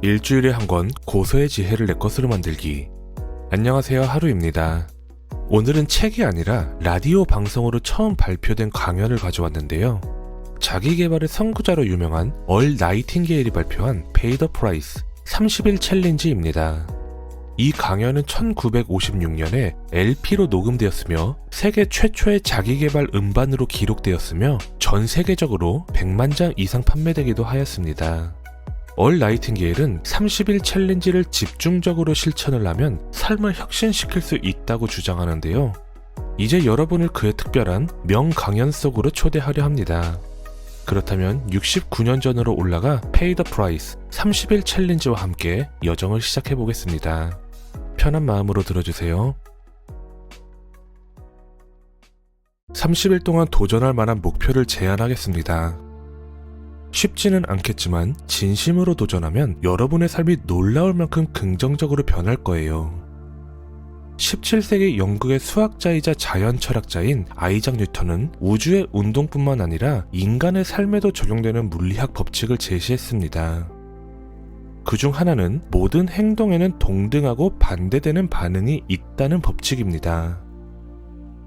일주일에 한 권 고서의 지혜를 내 것으로 만들기. 안녕하세요, 하루입니다. 오늘은 책이 아니라 라디오 방송으로 처음 발표된 강연을 가져왔는데요. 자기계발의 선구자로 유명한 얼 나이팅게일이 발표한 Pay the Price 30일 챌린지입니다. 이 강연은 1956년에 LP로 녹음되었으며 세계 최초의 자기계발 음반으로 기록되었으며 전 세계적으로 100만 장 이상 판매되기도 하였습니다. 얼 나이팅게일은 30일 챌린지를 집중적으로 실천을 하면 삶을 혁신시킬 수 있다고 주장하는데요. 이제 여러분을 그의 특별한 명강연 속으로 초대하려 합니다. 그렇다면 69년 전으로 올라가 Pay the Price 30일 챌린지와 함께 여정을 시작해보겠습니다. 편한 마음으로 들어주세요. 30일 동안 도전할 만한 목표를 제안하겠습니다. 쉽지는 않겠지만 진심으로 도전하면 여러분의 삶이 놀라울 만큼 긍정적으로 변할 거예요. 17세기 영국의 수학자이자 자연 철학자인 아이작 뉴턴은 우주의 운동뿐만 아니라 인간의 삶에도 적용되는 물리학 법칙을 제시했습니다. 그중 하나는 모든 행동에는 동등하고 반대되는 반응이 있다는 법칙입니다.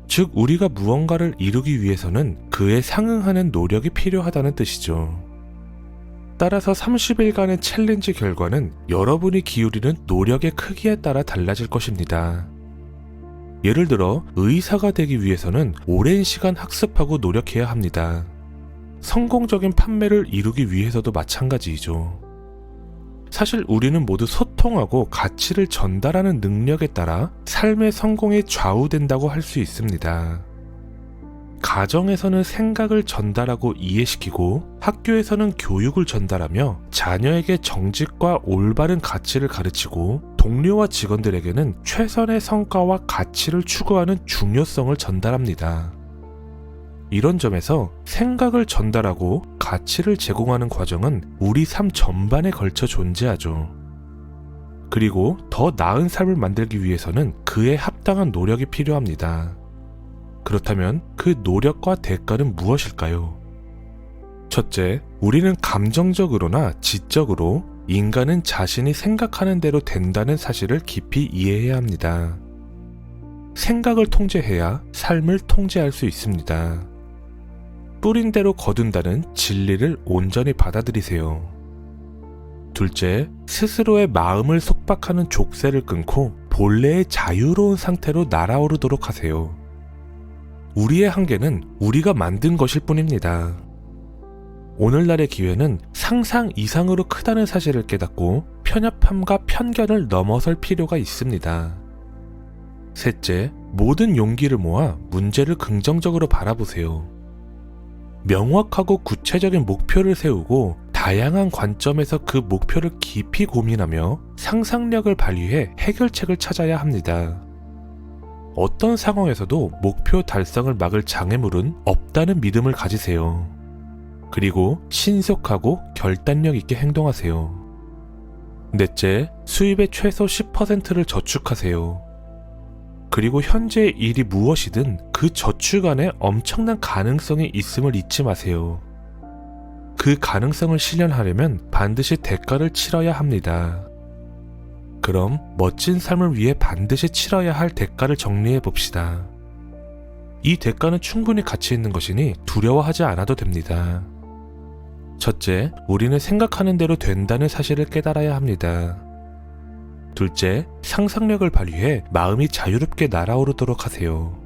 즉, 우리가 무언가를 이루기 위해서는 그에 상응하는 노력이 필요하다는 뜻이죠. 따라서 30일간의 챌린지 결과는 여러분이 기울이는 노력의 크기에 따라 달라질 것입니다. 예를 들어 의사가 되기 위해서는 오랜 시간 학습하고 노력해야 합니다. 성공적인 판매를 이루기 위해서도 마찬가지이죠. 사실 우리는 모두 소통하고 가치를 전달하는 능력에 따라 삶의 성공에 좌우된다고 할 수 있습니다. 가정에서는 생각을 전달하고 이해시키고 학교에서는 교육을 전달하며 자녀에게 정직과 올바른 가치를 가르치고 동료와 직원들에게는 최선의 성과와 가치를 추구하는 중요성을 전달합니다. 이런 점에서 생각을 전달하고 가치를 제공하는 과정은 우리 삶 전반에 걸쳐 존재하죠. 그리고 더 나은 삶을 만들기 위해서는 그에 합당한 노력이 필요합니다. 그렇다면 그 노력과 대가는 무엇일까요? 첫째, 우리는 감정적으로나 지적으로 인간은 자신이 생각하는 대로 된다는 사실을 깊이 이해해야 합니다. 생각을 통제해야 삶을 통제할 수 있습니다. 뿌린 대로 거둔다는 진리를 온전히 받아들이세요. 둘째, 스스로의 마음을 속박하는 족쇄를 끊고 본래의 자유로운 상태로 날아오르도록 하세요. 우리의 한계는 우리가 만든 것일 뿐입니다. 오늘날의 기회는 상상 이상으로 크다는 사실을 깨닫고 편협함과 편견을 넘어설 필요가 있습니다. 셋째, 모든 용기를 모아 문제를 긍정적으로 바라보세요. 명확하고 구체적인 목표를 세우고 다양한 관점에서 그 목표를 깊이 고민하며 상상력을 발휘해 해결책을 찾아야 합니다. 어떤 상황에서도 목표 달성을 막을 장애물은 없다는 믿음을 가지세요. 그리고 신속하고 결단력 있게 행동하세요. 넷째, 수입의 최소 10%를 저축하세요. 그리고 현재의 일이 무엇이든 그 저축 안에 엄청난 가능성이 있음을 잊지 마세요. 그 가능성을 실현하려면 반드시 대가를 치러야 합니다. 그럼 멋진 삶을 위해 반드시 치러야 할 대가를 정리해 봅시다. 이 대가는 충분히 가치 있는 것이니 두려워하지 않아도 됩니다. 첫째, 우리는 생각하는 대로 된다는 사실을 깨달아야 합니다. 둘째, 상상력을 발휘해 마음이 자유롭게 날아오르도록 하세요.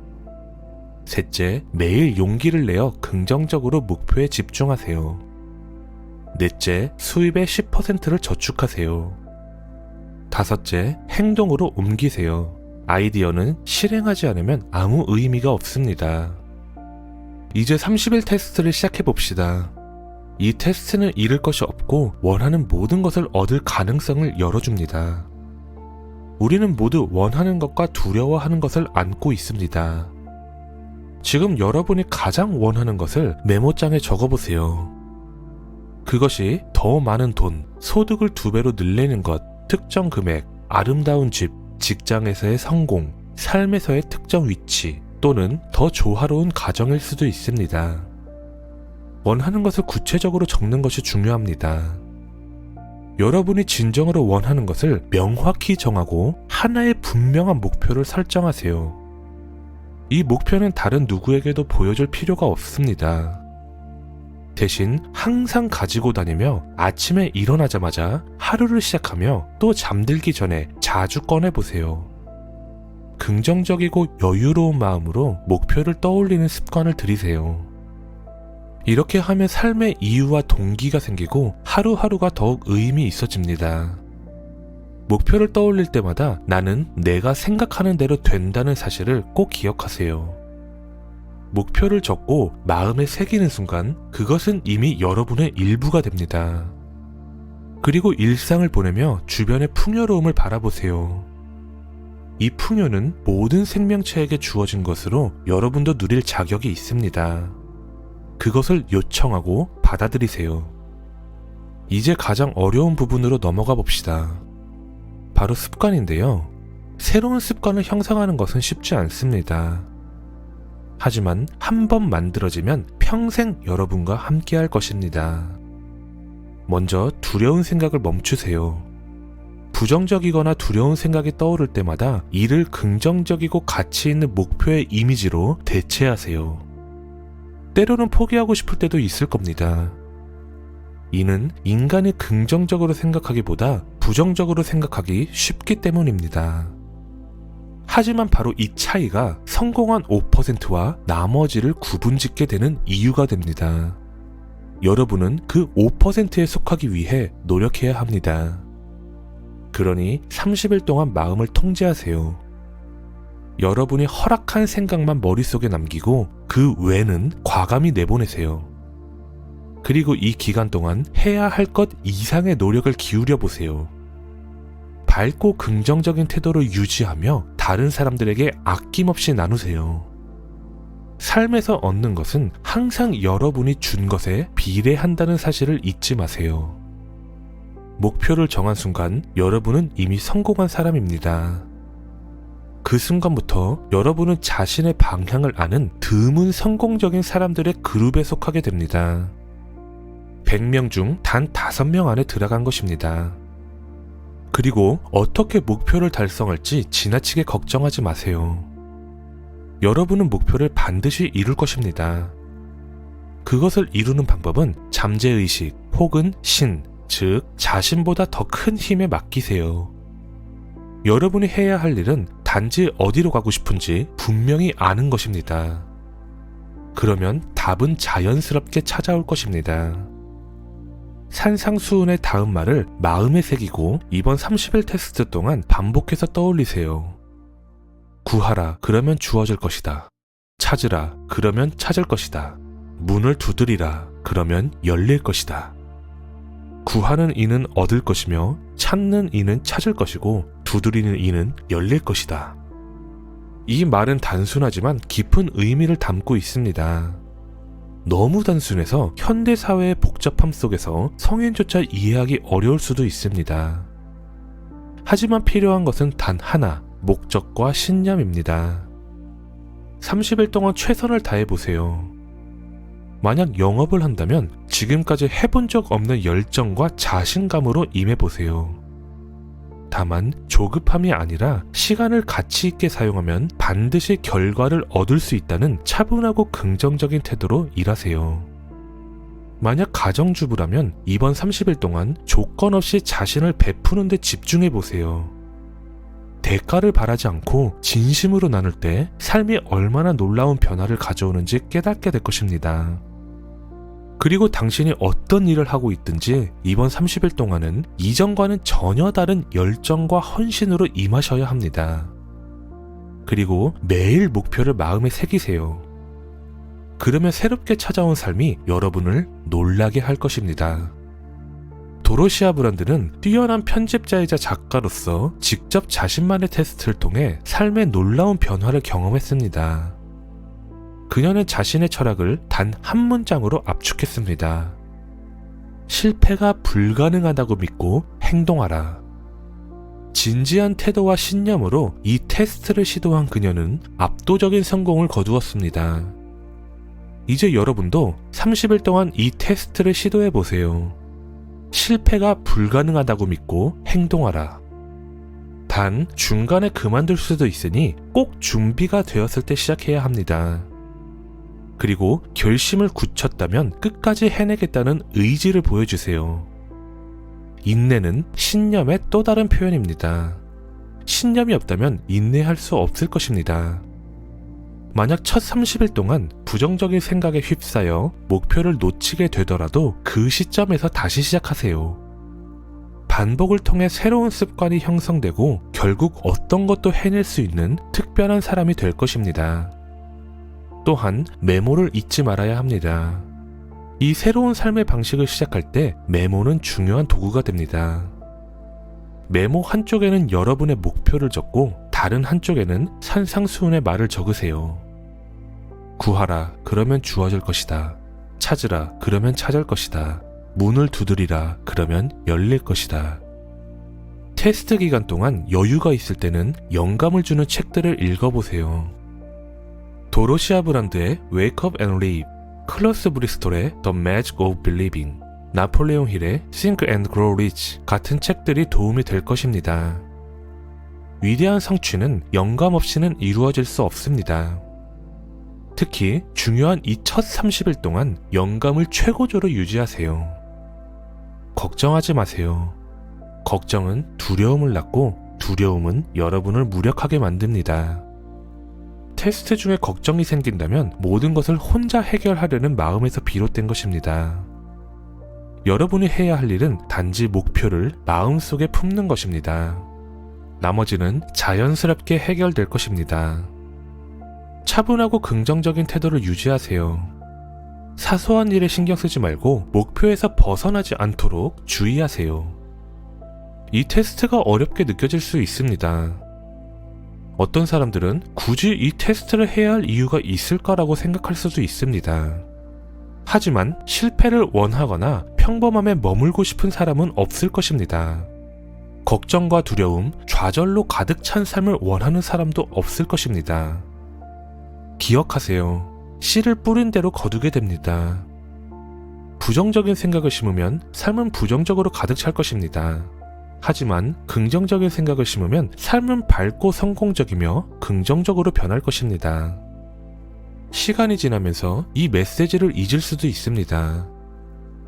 셋째, 매일 용기를 내어 긍정적으로 목표에 집중하세요. 넷째, 수입의 10%를 저축하세요. 다섯째, 행동으로 옮기세요. 아이디어는 실행하지 않으면 아무 의미가 없습니다. 이제 30일 테스트를 시작해봅시다. 이 테스트는 잃을 것이 없고 원하는 모든 것을 얻을 가능성을 열어줍니다. 우리는 모두 원하는 것과 두려워하는 것을 안고 있습니다. 지금 여러분이 가장 원하는 것을 메모장에 적어보세요. 그것이 더 많은 돈, 소득을 2배로 늘리는 것, 특정 금액, 아름다운 집, 직장에서의 성공, 삶에서의 특정 위치, 또는 더 조화로운 가정일 수도 있습니다. 원하는 것을 구체적으로 적는 것이 중요합니다. 여러분이 진정으로 원하는 것을 명확히 정하고 하나의 분명한 목표를 설정하세요. 이 목표는 다른 누구에게도 보여줄 필요가 없습니다. 대신 항상 가지고 다니며 아침에 일어나자마자 하루를 시작하며 또 잠들기 전에 자주 꺼내보세요. 긍정적이고 여유로운 마음으로 목표를 떠올리는 습관을 들이세요. 이렇게 하면 삶의 이유와 동기가 생기고 하루하루가 더욱 의미 있어집니다. 목표를 떠올릴 때마다 나는 내가 생각하는 대로 된다는 사실을 꼭 기억하세요. 목표를 적고 마음에 새기는 순간 그것은 이미 여러분의 일부가 됩니다. 그리고 일상을 보내며 주변의 풍요로움을 바라보세요. 이 풍요는 모든 생명체에게 주어진 것으로 여러분도 누릴 자격이 있습니다. 그것을 요청하고 받아들이세요. 이제 가장 어려운 부분으로 넘어가 봅시다. 바로 습관인데요. 새로운 습관을 형성하는 것은 쉽지 않습니다. 하지만 한 번 만들어지면 평생 여러분과 함께 할 것입니다. 먼저 두려운 생각을 멈추세요. 부정적이거나 두려운 생각이 떠오를 때마다 이를 긍정적이고 가치 있는 목표의 이미지로 대체하세요. 때로는 포기하고 싶을 때도 있을 겁니다. 이는 인간이 긍정적으로 생각하기보다 부정적으로 생각하기 쉽기 때문입니다. 하지만 바로 이 차이가 성공한 5%와 나머지를 구분짓게 되는 이유가 됩니다. 여러분은 그 5%에 속하기 위해 노력해야 합니다. 그러니 30일 동안 마음을 통제하세요. 여러분이 허락한 생각만 머릿속에 남기고 그 외는 과감히 내보내세요. 그리고 이 기간 동안 해야 할 것 이상의 노력을 기울여 보세요. 밝고 긍정적인 태도를 유지하며 다른 사람들에게 아낌없이 나누세요. 삶에서 얻는 것은 항상 여러분이 준 것에 비례한다는 사실을 잊지 마세요. 목표를 정한 순간 여러분은 이미 성공한 사람입니다. 그 순간부터 여러분은 자신의 방향을 아는 드문 성공적인 사람들의 그룹에 속하게 됩니다. 100명 중 단 5명 안에 들어간 것입니다. 그리고 어떻게 목표를 달성할지 지나치게 걱정하지 마세요. 여러분은 목표를 반드시 이룰 것입니다. 그것을 이루는 방법은 잠재의식 혹은 신, 즉 자신보다 더 큰 힘에 맡기세요. 여러분이 해야 할 일은 단지 어디로 가고 싶은지 분명히 아는 것입니다. 그러면 답은 자연스럽게 찾아올 것입니다. 산상수훈의 다음 말을 마음에 새기고 이번 30일 테스트 동안 반복해서 떠올리세요. 구하라, 그러면 주어질 것이다. 찾으라, 그러면 찾을 것이다. 문을 두드리라, 그러면 열릴 것이다. 구하는 이는 얻을 것이며 찾는 이는 찾을 것이고 두드리는 이는 열릴 것이다. 이 말은 단순하지만 깊은 의미를 담고 있습니다. 너무 단순해서 현대사회의 복잡함 속에서 성인조차 이해하기 어려울 수도 있습니다. 하지만 필요한 것은 단 하나, 목적과 신념입니다. 30일 동안 최선을 다해보세요. 만약 영업을 한다면 지금까지 해본 적 없는 열정과 자신감으로 임해보세요. 다만 조급함이 아니라 시간을 가치 있게 사용하면 반드시 결과를 얻을 수 있다는 차분하고 긍정적인 태도로 일하세요. 만약 가정주부라면 이번 30일 동안 조건 없이 자신을 베푸는 데 집중해 보세요. 대가를 바라지 않고 진심으로 나눌 때 삶이 얼마나 놀라운 변화를 가져오는지 깨닫게 될 것입니다. 그리고 당신이 어떤 일을 하고 있든지 이번 30일 동안은 이전과는 전혀 다른 열정과 헌신으로 임하셔야 합니다. 그리고 매일 목표를 마음에 새기세요. 그러면 새롭게 찾아온 삶이 여러분을 놀라게 할 것입니다. 도로시아 브란드는 뛰어난 편집자이자 작가로서 직접 자신만의 테스트를 통해 삶의 놀라운 변화를 경험했습니다. 그녀는 자신의 철학을 단 한 문장으로 압축했습니다. 실패가 불가능하다고 믿고 행동하라. 진지한 태도와 신념으로 이 테스트를 시도한 그녀는 압도적인 성공을 거두었습니다. 이제 여러분도 30일 동안 이 테스트를 시도해 보세요. 실패가 불가능하다고 믿고 행동하라. 단, 중간에 그만둘 수도 있으니 꼭 준비가 되었을 때 시작해야 합니다. 그리고 결심을 굳혔다면 끝까지 해내겠다는 의지를 보여주세요. 인내는 신념의 또 다른 표현입니다. 신념이 없다면 인내할 수 없을 것입니다. 만약 첫 30일 동안 부정적인 생각에 휩싸여 목표를 놓치게 되더라도 그 시점에서 다시 시작하세요. 반복을 통해 새로운 습관이 형성되고 결국 어떤 것도 해낼 수 있는 특별한 사람이 될 것입니다. 또한 메모를 잊지 말아야 합니다. 이 새로운 삶의 방식을 시작할 때 메모는 중요한 도구가 됩니다. 메모 한쪽에는 여러분의 목표를 적고 다른 한쪽에는 산상수훈의 말을 적으세요. 구하라, 그러면 주어질 것이다. 찾으라, 그러면 찾을 것이다. 문을 두드리라, 그러면 열릴 것이다. 테스트 기간 동안 여유가 있을 때는 영감을 주는 책들을 읽어보세요. 도로시아 브란드의 Wake Up and Live, 클러스 브리스톨의 The Magic of Believing, 나폴레옹 힐의 Think and Grow Rich 같은 책들이 도움이 될 것입니다. 위대한 성취는 영감 없이는 이루어질 수 없습니다. 특히 중요한 이 첫 30일 동안 영감을 최고조로 유지하세요. 걱정하지 마세요. 걱정은 두려움을 낳고 두려움은 여러분을 무력하게 만듭니다. 테스트 중에 걱정이 생긴다면 모든 것을 혼자 해결하려는 마음에서 비롯된 것입니다. 여러분이 해야 할 일은 단지 목표를 마음속에 품는 것입니다. 나머지는 자연스럽게 해결될 것입니다. 차분하고 긍정적인 태도를 유지하세요. 사소한 일에 신경 쓰지 말고 목표에서 벗어나지 않도록 주의하세요. 이 테스트가 어렵게 느껴질 수 있습니다. 어떤 사람들은 굳이 이 테스트를 해야 할 이유가 있을까라고 생각할 수도 있습니다. 하지만 실패를 원하거나 평범함에 머물고 싶은 사람은 없을 것입니다. 걱정과 두려움, 좌절로 가득 찬 삶을 원하는 사람도 없을 것입니다. 기억하세요. 씨를 뿌린 대로 거두게 됩니다. 부정적인 생각을 심으면 삶은 부정적으로 가득 찰 것입니다. 하지만 긍정적인 생각을 심으면 삶은 밝고 성공적이며 긍정적으로 변할 것입니다. 시간이 지나면서 이 메시지를 잊을 수도 있습니다.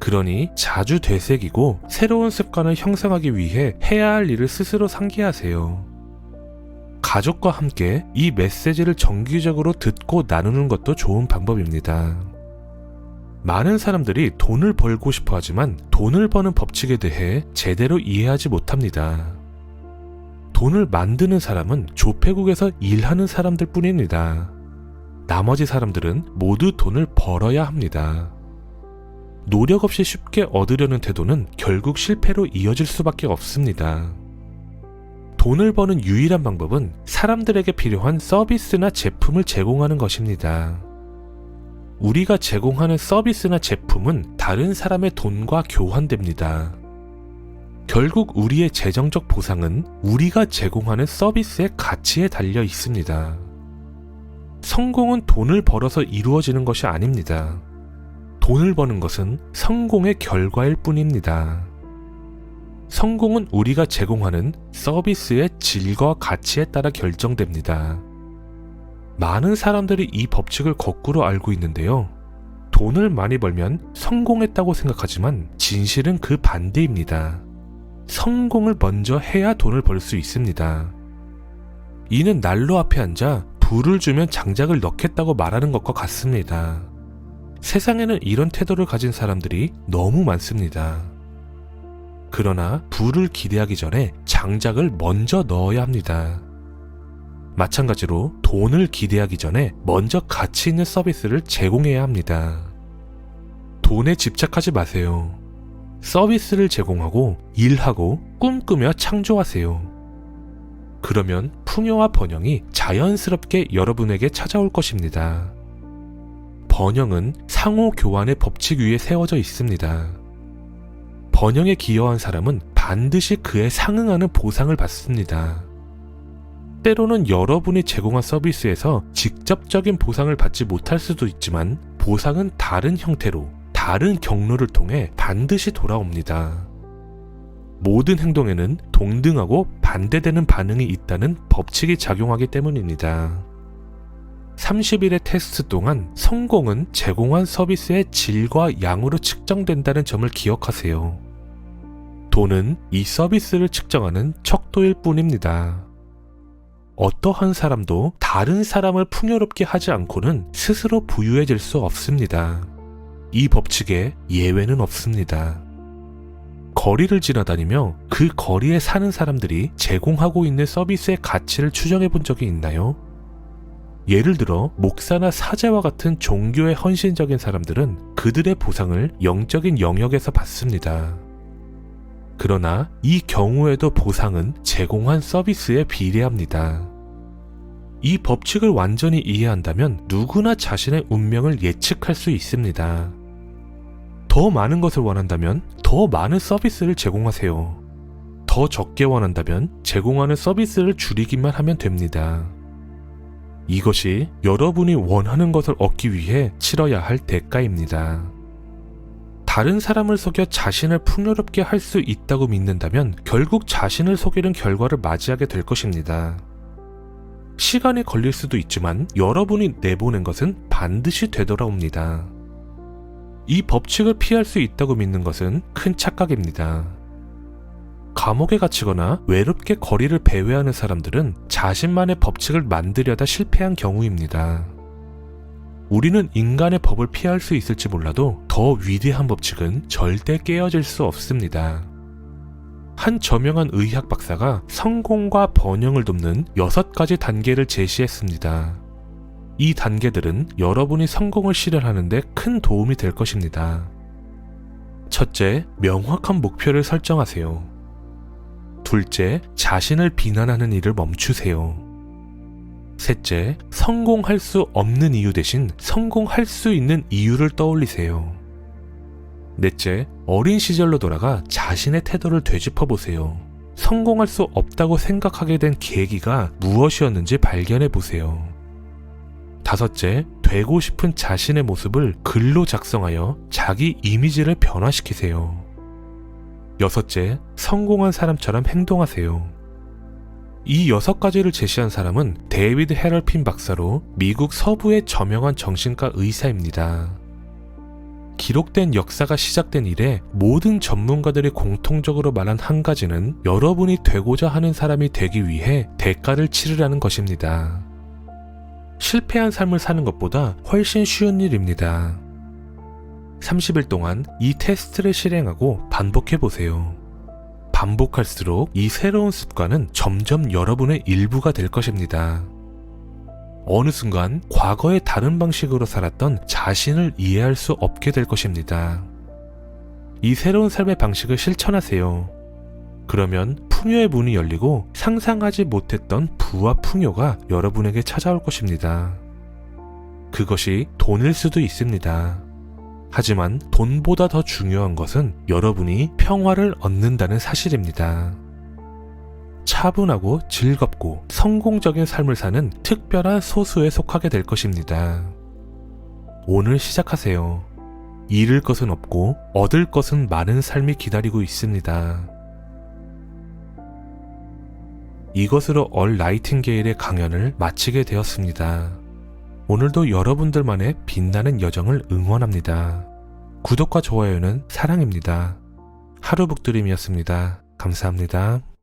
그러니 자주 되새기고 새로운 습관을 형성하기 위해 해야 할 일을 스스로 상기하세요. 가족과 함께 이 메시지를 정기적으로 듣고 나누는 것도 좋은 방법입니다. 많은 사람들이 돈을 벌고 싶어 하지만 돈을 버는 법칙에 대해 제대로 이해하지 못합니다. 돈을 만드는 사람은 조폐국에서 일하는 사람들 뿐입니다. 나머지 사람들은 모두 돈을 벌어야 합니다. 노력 없이 쉽게 얻으려는 태도는 결국 실패로 이어질 수밖에 없습니다. 돈을 버는 유일한 방법은 사람들에게 필요한 서비스나 제품을 제공하는 것입니다. 우리가 제공하는 서비스나 제품은 다른 사람의 돈과 교환됩니다. 결국 우리의 재정적 보상은 우리가 제공하는 서비스의 가치에 달려 있습니다. 성공은 돈을 벌어서 이루어지는 것이 아닙니다. 돈을 버는 것은 성공의 결과일 뿐입니다. 성공은 우리가 제공하는 서비스의 질과 가치에 따라 결정됩니다. 많은 사람들이 이 법칙을 거꾸로 알고 있는데요. 돈을 많이 벌면 성공했다고 생각하지만 진실은 그 반대입니다. 성공을 먼저 해야 돈을 벌 수 있습니다. 이는 난로 앞에 앉아 불을 주면 장작을 넣겠다고 말하는 것과 같습니다. 세상에는 이런 태도를 가진 사람들이 너무 많습니다. 그러나 불을 기대하기 전에 장작을 먼저 넣어야 합니다. 마찬가지로 돈을 기대하기 전에 먼저 가치 있는 서비스를 제공해야 합니다. 돈에 집착하지 마세요. 서비스를 제공하고 일하고 꿈꾸며 창조하세요. 그러면 풍요와 번영이 자연스럽게 여러분에게 찾아올 것입니다. 번영은 상호 교환의 법칙 위에 세워져 있습니다. 번영에 기여한 사람은 반드시 그에 상응하는 보상을 받습니다. 때로는 여러분이 제공한 서비스에서 직접적인 보상을 받지 못할 수도 있지만 보상은 다른 형태로, 다른 경로를 통해 반드시 돌아옵니다. 모든 행동에는 동등하고 반대되는 반응이 있다는 법칙이 작용하기 때문입니다. 30일의 테스트 동안 성공은 제공한 서비스의 질과 양으로 측정된다는 점을 기억하세요. 돈은 이 서비스를 측정하는 척도일 뿐입니다. 어떠한 사람도 다른 사람을 풍요롭게 하지 않고는 스스로 부유해질 수 없습니다. 이 법칙에 예외는 없습니다. 거리를 지나다니며 그 거리에 사는 사람들이 제공하고 있는 서비스의 가치를 추정해 본 적이 있나요? 예를 들어 목사나 사제와 같은 종교에 헌신적인 사람들은 그들의 보상을 영적인 영역에서 받습니다. 그러나 이 경우에도 보상은 제공한 서비스에 비례합니다. 이 법칙을 완전히 이해한다면 누구나 자신의 운명을 예측할 수 있습니다. 더 많은 것을 원한다면 더 많은 서비스를 제공하세요. 더 적게 원한다면 제공하는 서비스를 줄이기만 하면 됩니다. 이것이 여러분이 원하는 것을 얻기 위해 치러야 할 대가입니다. 다른 사람을 속여 자신을 풍요롭게 할 수 있다고 믿는다면 결국 자신을 속이는 결과를 맞이하게 될 것입니다. 시간이 걸릴 수도 있지만 여러분이 내보낸 것은 반드시 되돌아옵니다. 이 법칙을 피할 수 있다고 믿는 것은 큰 착각입니다. 감옥에 갇히거나 외롭게 거리를 배회하는 사람들은 자신만의 법칙을 만들려다 실패한 경우입니다. 우리는 인간의 법을 피할 수 있을지 몰라도 더 위대한 법칙은 절대 깨어질 수 없습니다. 한 저명한 의학 박사가 성공과 번영을 돕는 6가지 단계를 제시했습니다. 이 단계들은 여러분이 성공을 실현하는 데 큰 도움이 될 것입니다. 첫째, 명확한 목표를 설정하세요. 둘째, 자신을 비난하는 일을 멈추세요. 셋째, 성공할 수 없는 이유 대신 성공할 수 있는 이유를 떠올리세요. 넷째, 어린 시절로 돌아가 자신의 태도를 되짚어 보세요. 성공할 수 없다고 생각하게 된 계기가 무엇이었는지 발견해 보세요. 다섯째, 되고 싶은 자신의 모습을 글로 작성하여 자기 이미지를 변화시키세요. 여섯째, 성공한 사람처럼 행동하세요. 이 6가지를 제시한 사람은 데이비드 헤럴핀 박사로 미국 서부의 저명한 정신과 의사입니다. 기록된 역사가 시작된 이래 모든 전문가들이 공통적으로 말한 한 가지는 여러분이 되고자 하는 사람이 되기 위해 대가를 치르라는 것입니다. 실패한 삶을 사는 것보다 훨씬 쉬운 일입니다. 30일 동안 이 테스트를 실행하고 반복해보세요. 반복할수록 이 새로운 습관은 점점 여러분의 일부가 될 것입니다. 어느 순간 과거의 다른 방식으로 살았던 자신을 이해할 수 없게 될 것입니다. 이 새로운 삶의 방식을 실천하세요. 그러면 풍요의 문이 열리고 상상하지 못했던 부와 풍요가 여러분에게 찾아올 것입니다. 그것이 돈일 수도 있습니다. 하지만 돈보다 더 중요한 것은 여러분이 평화를 얻는다는 사실입니다. 차분하고 즐겁고 성공적인 삶을 사는 특별한 소수에 속하게 될 것입니다. 오늘 시작하세요. 잃을 것은 없고 얻을 것은 많은 삶이 기다리고 있습니다. 이것으로 얼 나이팅게일의 강연을 마치게 되었습니다. 오늘도 여러분들만의 빛나는 여정을 응원합니다. 구독과 좋아요는 사랑입니다. 하루북드림이었습니다. 감사합니다.